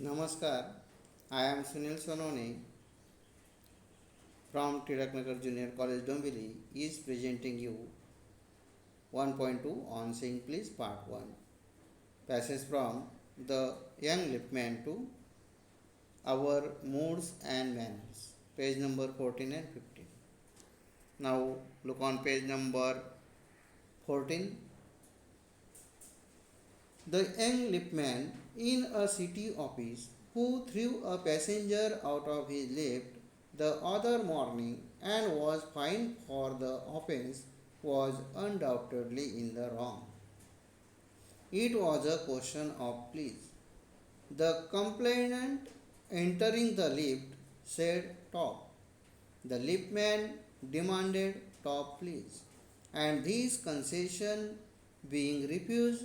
Namaskar, I am Sunil Sonone from Tiraknagar Junior College Dombili is presenting you 1.2 on Saying Please Part 1. Passage from The Young Liftman to Our Moods and Manners. Page number 14 and 15. Now look on page number 14. The young liftman in a city office who threw a passenger out of his lift the other morning and was fined for the offense was undoubtedly in the wrong. It was a question of please. The complainant entering the lift said top. The liftman demanded top please. And this concession being refused,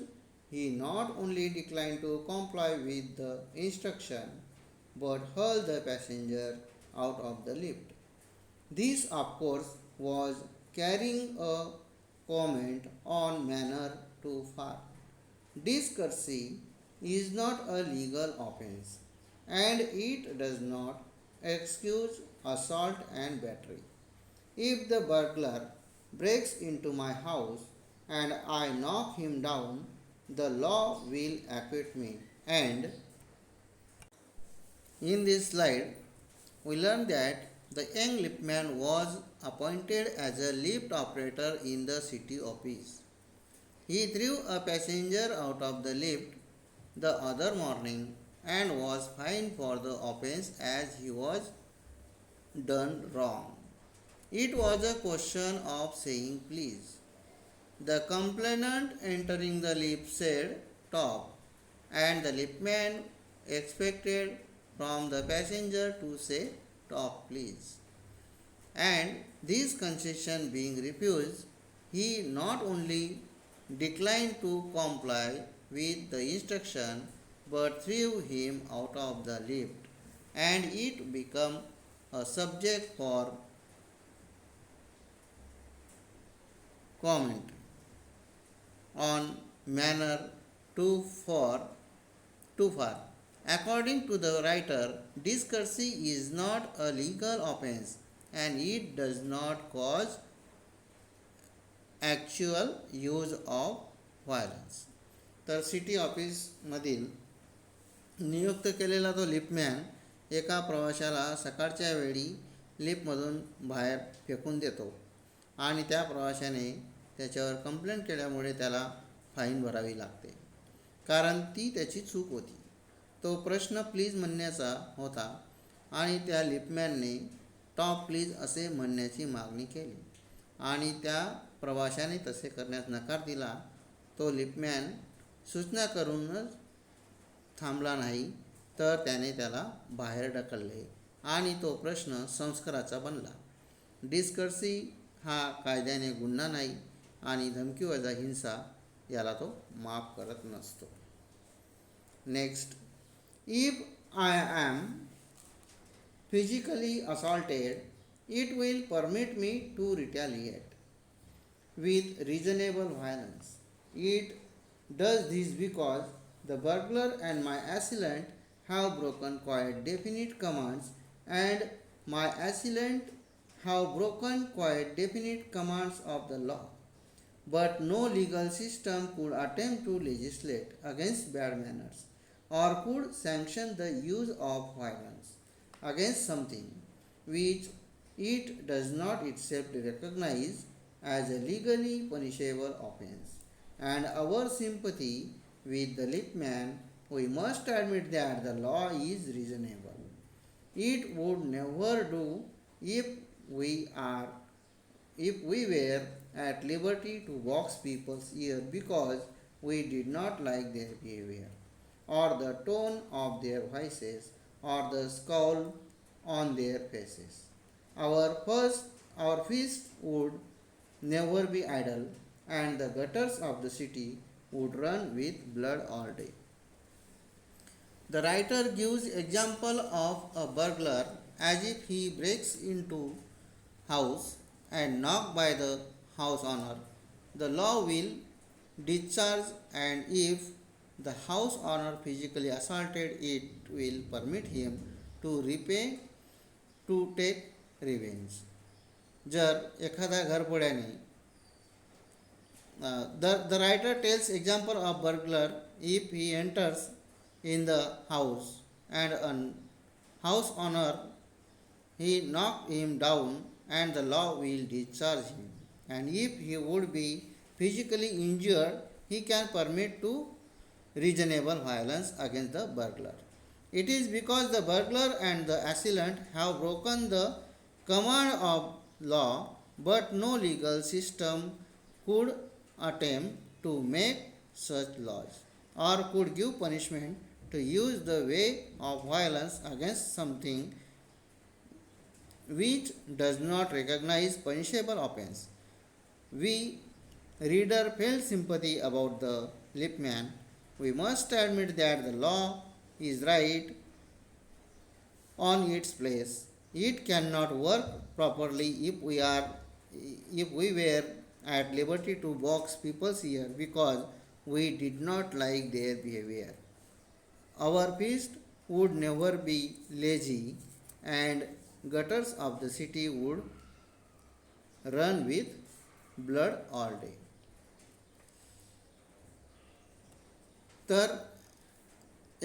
he not only declined to comply with the instruction but hurled the passenger out of the lift. This, of course, was carrying a comment on manner too far. Discourtesy is not a legal offense and it does not excuse assault and battery. If the burglar breaks into my house and I knock him down, the law will acquit me. And in this slide, we learn that the young liftman was appointed as a lift operator in the city office. He threw a passenger out of the lift the other morning and was fined for the offense as he was done wrong. It was a question of saying please. The complainant entering the lift said top, and the liftman expected from the passenger to say top please. And this concession being refused, he not only declined to comply with the instruction but threw him out of the lift, and it became a subject for comment on manner too far too far. According to the writer, discourtesy is not a legal offense and it does not cause actual use of violence. तर city ऑफिसमधील नियुक्त केलेला तो liftman एका प्रवाशाला सकाळच्या वेळी लिफ्टमधून बाहेर फेकून देतो आणि त्या प्रवाशाने त्याच्यावर कंप्लेंट केल्यामुळे त्याला फाईन भरावी लागते, कारण ती त्याची चूक होती. तो प्रश्न प्लीज म्हणण्याचा होता आणि त्या लिफ्टमॅनने टॉप प्लीज असे म्हणण्याची मागणी केली आणि त्या प्रवाशाने तसे करण्यास नकार दिला. तो लिफ्टमॅन सूचना करूनच थांबला नाही तर त्याने त्याला बाहेर ढकलले आणि तो प्रश्न संस्काराचा बनला. डिस्कर्सी हा कायद्याने गुन्हा नाही आणि धमकीवजा हिंसा याला तो माफ करत नसतो. Next, if I am physically assaulted, it will permit me to retaliate with reasonable violence. It does this because the burglar and my assailant have broken quite definite commands, and my assailant have broken quite definite commands of the law. But no legal system could attempt to legislate against bad manners or could sanction the use of violence against something which it does not itself recognize as a legally punishable offense. And our sympathy with the liftman, we must admit that the law is reasonable. It would never do if we were at liberty to box people's ear because we did not like their behavior, or the tone of their voices, or the scowl on their faces. Our fist would never be idle, and the gutters of the city would run with blood all day. The writer gives example of a burglar as if he breaks into house and knocked by the house owner. The law will discharge, and if the house owner physically assaulted, it will permit him to repay to take revenge. जर एखाद्या घरफोड्याने the writer tells example of burglar if he enters in the house and a house owner he knock him down and the law will discharge him. And if he would be physically injured, he can permit to reasonable violence against the burglar. It is because the burglar and the assailant have broken the command of law, but no legal system could attempt to make such laws or could give punishment to use the way of violence against something which does not recognize punishable offense. We reader felt sympathy about the Lipman. We must admit that the law is right on its place. It cannot work properly if we were at liberty to box people's ear because we did not like their behavior. Our feast would never be lazy and gutters of the city would run with blood all day. तर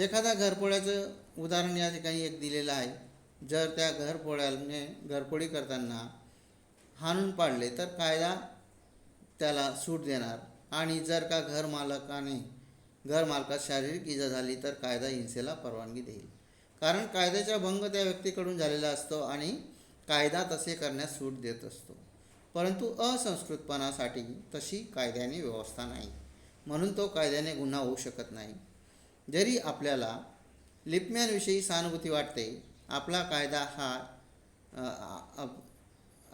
एखाद्या घरफोड्याचं उदाहरण या ठिकाणी एक दिलेलं आहे. जर त्या घरफोड्याने घरफोडी करताना हाणून पाडले तर कायदा त्याला सूट देणार आणि जर का घरमालकास शारीरिक इजा झाली तर कायदा हिंसेला परवानगी देईल. कारण कायद्याचा भंग त्या व्यक्तीकडून झालेला असतो आणि कायदा तसे करण्यास सूट देत असतो. परंतु असंस्कृतपणासाठी तशी कायद्याने व्यवस्था नाही, म्हणून तो कायद्याने गुन्हा होऊ शकत नाही. जरी आपल्याला लिपमॅनविषयी सहानुभूती वाटते, आपला कायदा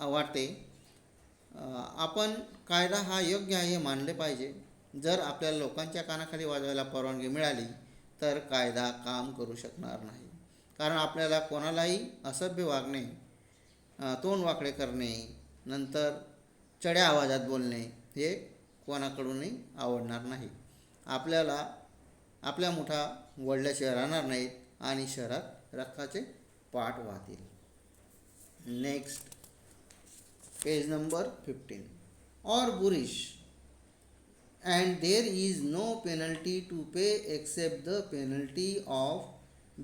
वाटते, आपण कायदा हा योग्य आहे हे मानले पाहिजे. जर आपल्याला लोकांच्या कानाखाली वाजवायला परवानगी मिळाली तर कायदा काम करू शकणार नाही. कारण आपल्याला कोणालाही असभ्य वागणे, तोंड वाकडे करणे, नंतर चढ्या आवाजात बोलणे हे कोणाकडूनही आवडणार नाही. आपल्याला आपल्या मुठा वळल्याशिवाय राहणार नाहीत आणि शहरात रक्ताचे पाट वाहतील. Next page number 15. Or boorish, and there is no penalty to pay except the penalty of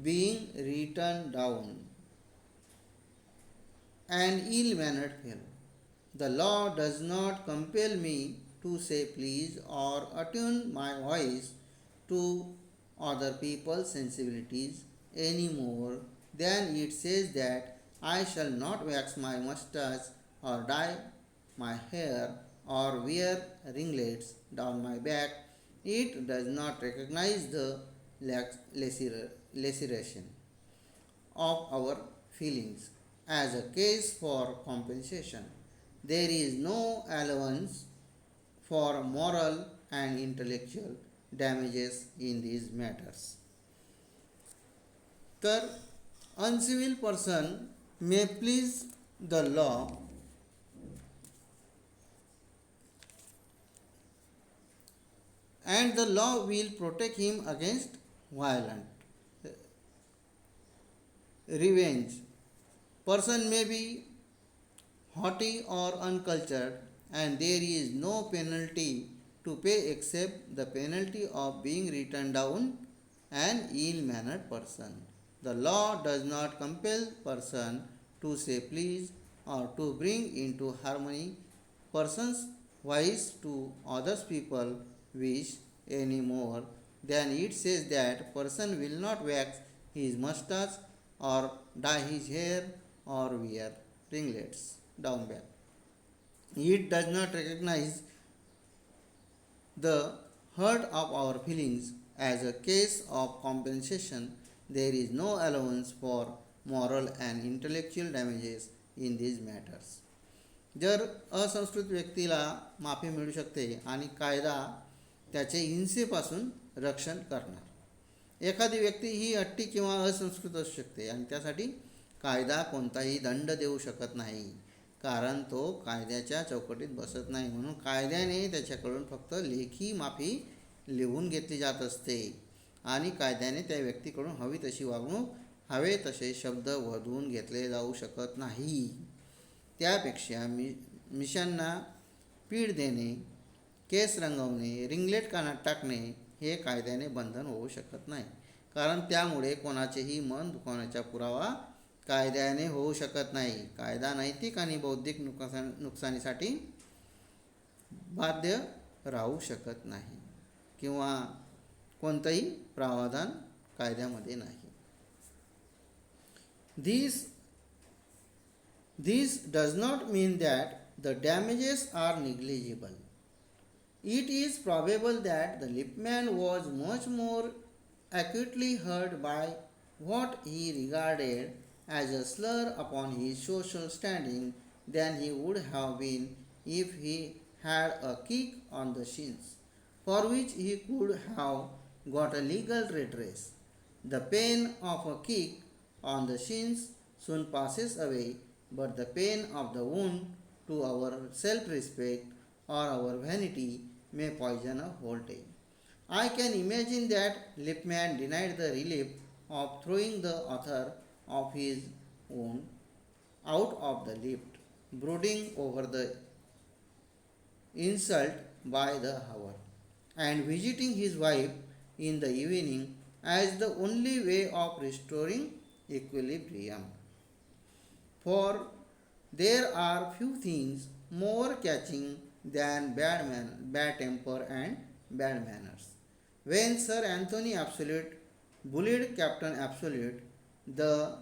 being written down. An ill-mannered fellow. The law does not compel me to say please or attune my voice to other people's sensibilities any more than it says that I shall not wax my mustache or dye my hair or wear ringlets down my back. It does not recognize the laceration of our feelings as a case for compensation. There is no allowance for moral and intellectual damages in these matters. तर uncivil person may please the law and the law will protect him against violent revenge. Person may be haughty or uncultured and there is no penalty to pay except the penalty of being written down an ill-mannered person. The law does not compel person to say please or to bring into harmony person's voice to others people wish any more than it says that person will not wax his mustache or dye his hair or wear ringlets down back. It does not recognize the hurt of our feelings as a case of compensation. There is no allowance for moral and intellectual damages in these matters. जर असंस्कृत व्यक्तीला माफी मिळू शकते आणि कायदा त्याचे हिंसेपासून रक्षण करणार. एखादी व्यक्ती ही अट्टी किंवा असंस्कृत असू शकते आणि त्यासाठी कायदा कोणताही दंड देऊ शकत नाही, कारण तो कायद्याच्या चौकटीत बसत नाही. म्हणून कायद्याने त्याच्याकडून फक्त लेखी माफी लिहून घेतली जात असते आणि कायद्याने त्या व्यक्तीकडून हवी तशी वागणूक, हवे तसे शब्द वधवून घेतले जाऊ शकत नाही. त्यापेक्षा मिशांना पीड देणे, केस रंगवणे, रिंगलेट कानात टाकणे हे कायद्याने बंधन होऊ शकत नाही, कारण त्यामुळे कोणाचेही मन दुखवण्याचा पुरावा कायद्याने होऊ शकत नाही. कायदा नैतिक आणि बौद्धिक नुकसानीसाठी बाध्य राहू शकत नाही किंवा कोणतंही प्रावधान कायद्यामध्ये नाही. This does not mean that the damages are negligible. It is probable that the Lippmann was much more acutely hurt by what he regarded as a slur upon his social standing than he would have been if he had a kick on the shins, for which he could have got a legal redress. The pain of a kick on the shins soon passes away, but the pain of the wound to our self respect or our vanity may poison a whole day. I can imagine that Lippmann denied the relief of throwing the author of his wound out of the lift, brooding over the insult by the hour, and visiting his wife in the evening as the only way of restoring equilibrium. For there are few things more catching than bad temper and bad manners. When Sir Anthony Absolute bullied Captain Absolute, the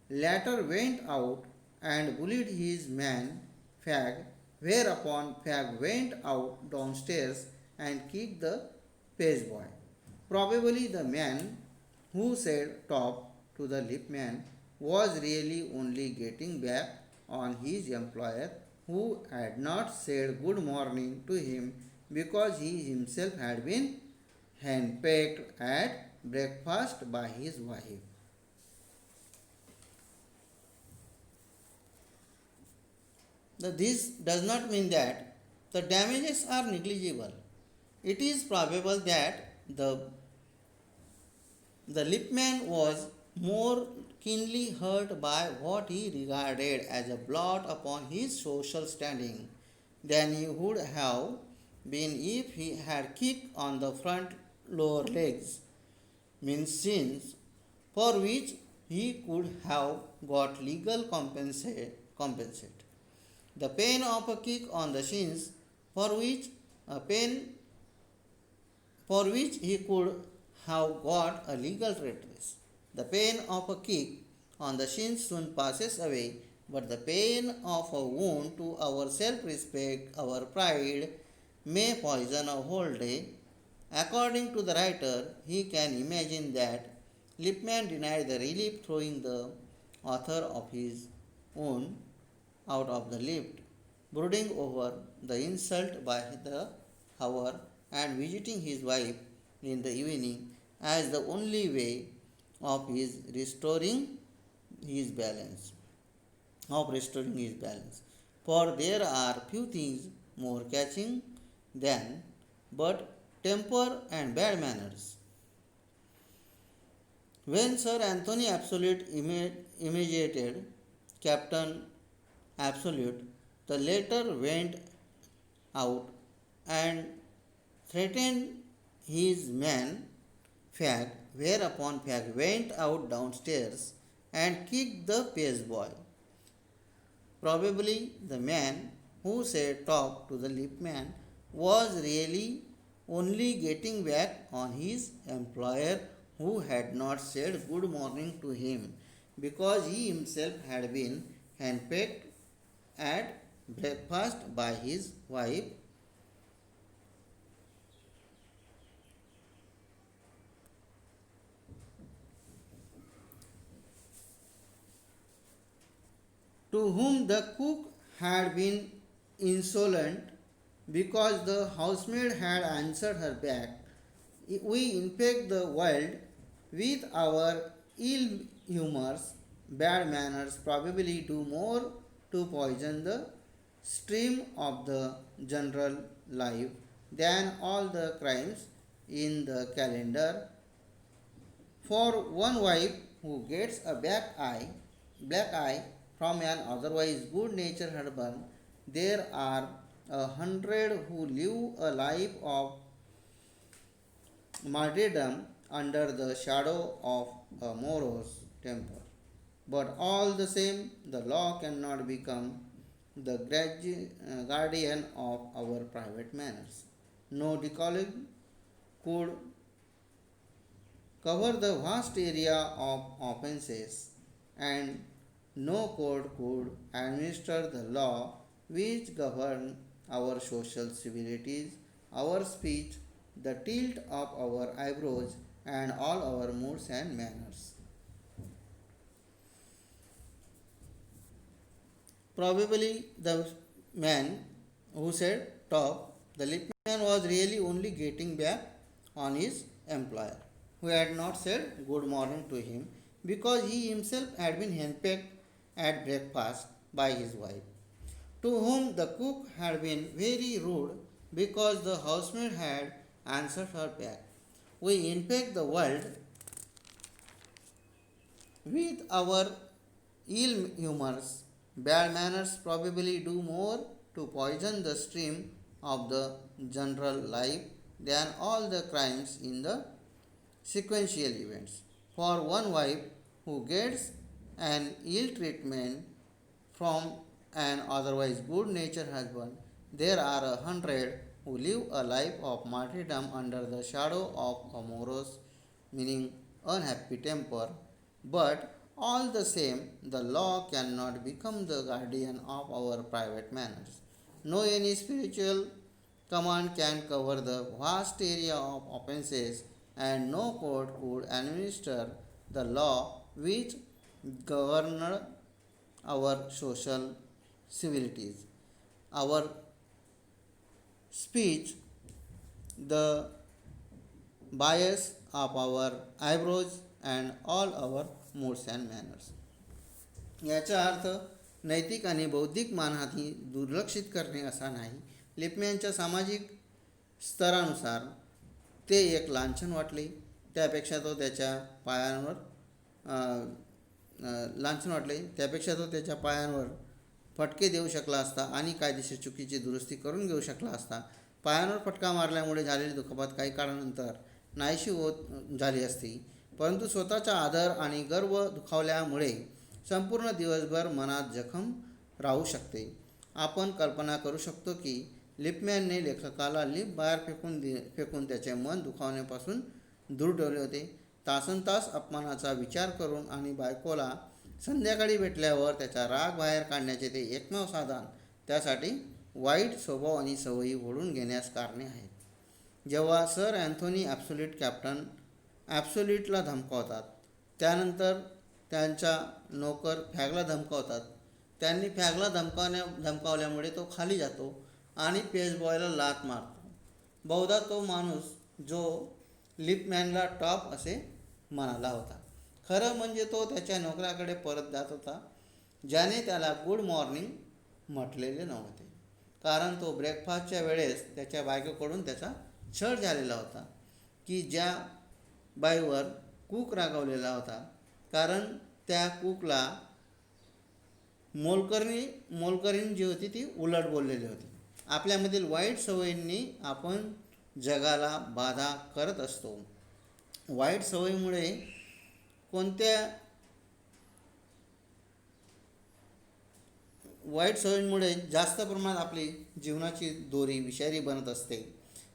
latter went out and bullied his man Fag, whereupon Fag went out downstairs and kicked the pageboy. Probably the man who said top to the Lippmann was really only getting back on his employer, who had not said good morning to him because he himself had been henpecked at breakfast by his wife. This does not mean that the damages are negligible. It is probable that the Lippmann was more keenly hurt by what he regarded as a blot upon his social standing than he would have been if he had kicked on the front lower legs, means shins, for which he could have got legal compensate. The pain of a kick on the shins, for which a pain for which he could have got a legal redress. The pain of a kick on the shins soon passes away, but the pain of a wound to our self respect, our pride, may poison a whole day. According to the writer, he can imagine that Lippmann denied the relief, throwing the author of his wound out of the lift, brooding over the insult by the hour, and visiting his wife in the evening as the only way of his restoring his balance. Of restoring his balance. For there are few things more catching than but temper and bad manners. When Sir Anthony Absolute imitated Captain Absolute, the latter went out and threatened his man Fag, whereupon Fag went out downstairs and kicked the pageboy. Probably the man who said talk to the Lippmann was really only getting back on his employer, who had not said good morning to him because he himself had been handpicked at breakfast by his wife. To whom the cook had been insolent because the housemaid had answered her back. We infect the world with our ill humors, bad manners probably do more to poison the stream of the general life than all the crimes in the calendar. For one wife who gets a black eye from an otherwise good-natured husband, there are 100 who live a life of martyrdom under the shadow of a morose temper. But all the same, the law cannot become the guardian of our private manners. No decalogue could cover the vast area of offences, and no court could administer the law which govern our social civilities, our speech, the tilt of our eyebrows, and all our moods and manners. Probably the man who said top, the lip man was really only getting back on his employer, who had not said good morning to him because he himself had been henpecked at breakfast by his wife, to whom the cook had been very rude because the housemaid had answered her back. We infect the world with our ill humors. Bad manners probably do more to poison the stream of the general life than all the crimes in the sequential events. For one wife who gets an ill treatment from an otherwise good natured husband, there are 100 who live a life of martyrdom under the shadow of a morose, meaning unhappy temper. But all the same, the law cannot become the guardian of our private manners. No any spiritual command can cover the vast area of offences, and no court could administer the law which governed our social civilities, our speech, the bias of our eyebrows, and all our moods and manners. याचा अर्थ नैतिक आणि बौद्धिक मानहानी दुर्लक्षित करणे असा नाही. लिपमॅनच्या सामाजिक स्तरानुसार ते एक लांछन वाटले, त्यापेक्षा तो त्याच्या पायांवर फटके देऊ शकला असता आणि कायदेशीर चुकीची दुरुस्ती करून घेऊ शकला असता. पायांवर फटका मारल्यामुळे झालेली दुखापत काही काळानंतर नाहीशी होत झाली असती, परंतु स्वतःचा आदर आणि गर्व दुखावल्यामुळे संपूर्ण दिवसभर मनात जखम राहू शकते. आपण कल्पना करू शकतो की लिपमॅनने लेखकाला लिप बाहेर फेकून त्याचे मन दुखावण्यापासून दूर ठेवले होते. तासनतास अपमानाचा विचार करून आणि बायकोला संध्याकाळी भेटल्यावर त्याचा राग बाहेर काढण्याचे ते एकमेव साधन त्यासाठी वाईट स्वभाव आणि सवयी ओढून घेण्यास कारणे आहेत. जेव्हा सर अँथोनी कॅप्टन ॲब्सोल्यूटला धमकावतात, त्यानंतर त्यांचा नोकर फॅगला धमकावतात. त्यांनी फॅगला धमकावल्यामुळे तो खाली जातो आणि पेजबॉयला लाथ मारतो. बहुधा तो माणूस जो लिपमॅनला टॉप असे म्हणाला होता, खरं म्हणजे तो त्याच्या नोकराकडे परत जात होता, ज्याने त्याला गुड मॉर्निंग म्हटलेले नव्हते, कारण तो ब्रेकफास्टच्या वेळेस त्याच्या बायकोकडून त्याचा छळ झालेला होता, की ज्या बाईवर कूक रागावलेला होता, कारण त्या कूकला मोलकरीण जी होती ती उलट बोललेली होती. आपल्यामधील वाईट सवयींनी आपण जगाला बाधा करत असतो. वाईट सवयींमुळे जास्त प्रमाणात आपली जीवनाची दोरी विषारी बनत असते.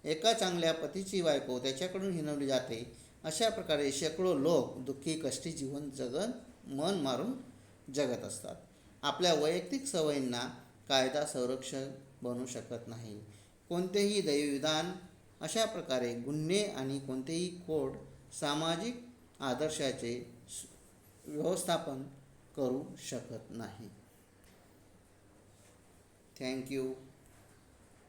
एका चांगल्या पतीची बायको त्याच्याकडून हिणवली जाते. अशा प्रकारे शेकडो लोक दुःखी कष्टी जीवन मन मारून जगत असतात. आपल्या वैयक्तिक सवयींना कायदा संरक्षक बनू शकत नाही. कोणतेही दैवविधान, अशा प्रकारे गुन्हे आणि कोणतेही कोड सामाजिक आदर्शाचे व्यवस्थापन करू शकत नाही. थँक्यू.